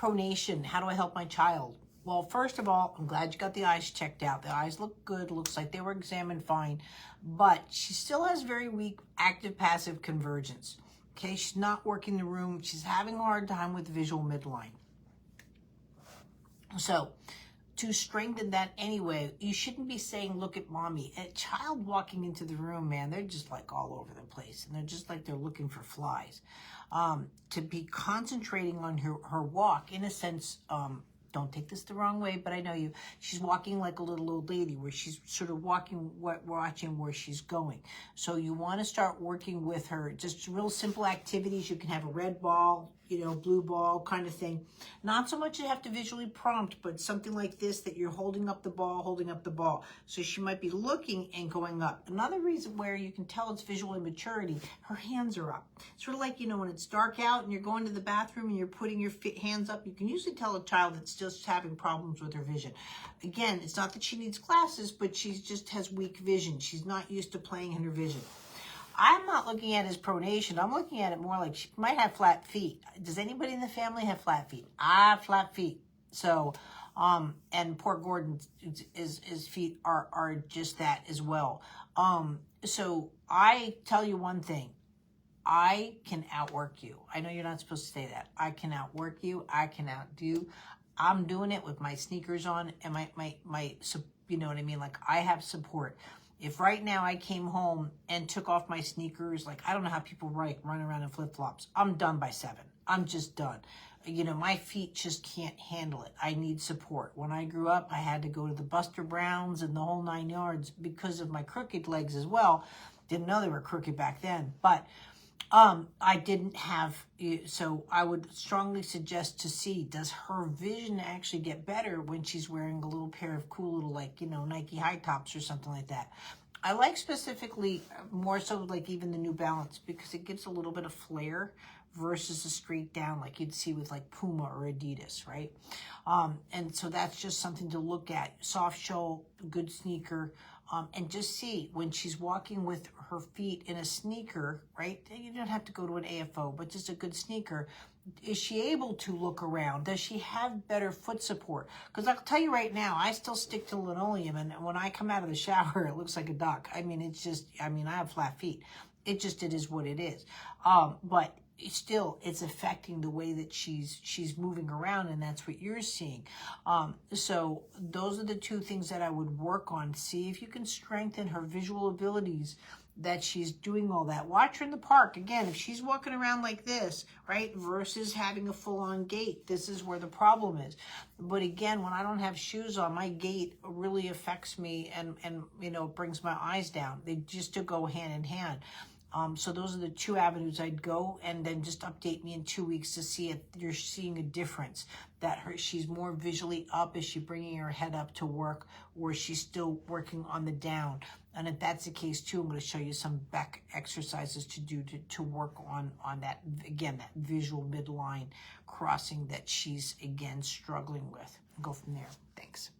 Pronation, how do I help my child? Well, first of all, I'm glad you got the eyes checked out. The eyes look good. Looks like they were examined fine. But she still has very weak active-passive convergence. Okay, she's not working the room. She's having a hard time with visual midline. So, to strengthen that anyway, you shouldn't be saying, look at mommy. A child walking into the room, man, they're just like all over the place. And they're just like they're looking for flies. To be concentrating on her walk, in a sense, don't take this the wrong way, but I know you. She's walking like a little old lady, where she's sort of watching where she's going. So you want to start working with her. Just real simple activities. You can have a red ball, blue ball kind of thing. Not so much you have to visually prompt, but something like this, that you're holding up the ball. So she might be looking and going up. Another reason where you can tell it's visual immaturity, her hands are up. Sort of like, when it's dark out and you're going to the bathroom and you're putting your hands up, you can usually tell a child that's just having problems with her vision. Again, it's not that she needs glasses, but she just has weak vision. She's not used to playing in her vision. I'm not looking at it as pronation. I'm looking at it more like she might have flat feet. Does anybody in the family have flat feet? I have flat feet. So, and poor Gordon's his feet are just that as well. So I tell you one thing. I can outwork you. I know you're not supposed to say that. I can outwork you. I can outdo. I'm doing it with my sneakers on and my you know what I mean? Like, I have support. If right now I came home and took off my sneakers, like, I don't know how people run around in flip-flops. I'm done by 7. I'm just done. My feet just can't handle it. I need support. When I grew up, I had to go to the Buster Browns and the whole 9 yards because of my crooked legs as well. Didn't know they were crooked back then, but I didn't have, so I would strongly suggest to see, does her vision actually get better when she's wearing a little pair of cool little, like, Nike high tops or something like that. I like specifically more so like even the New Balance, because it gives a little bit of flair versus a straight down like you'd see with like Puma or Adidas, right? And so that's just something to look at. Soft sole, good sneaker. And just see when she's walking with her feet in a sneaker, right? You don't have to go to an AFO, but just a good sneaker. Is she able to look around? Does she have better foot support? Because I'll tell you right now, I still stick to linoleum, and when I come out of the shower, it looks like a duck. I mean, I have flat feet. It is what it is. But still, it's affecting the way that she's moving around, and that's what you're seeing. So those are the 2 things that I would work on. See if you can strengthen her visual abilities, that she's doing all that. Watch her in the park. Again, if she's walking around like this, right, versus having a full-on gait, this is where the problem is. But again, when I don't have shoes on, my gait really affects me and it brings my eyes down. They just to go hand in hand. So those are the 2 avenues I'd go, and then just update me in 2 weeks to see if you're seeing a difference, that she's more visually up. Is she bringing her head up to work, or is she still working on the down? And if that's the case too, I'm going to show you some back exercises to do to work on that, again, that visual midline crossing that she's, again, struggling with. Go from there. Thanks.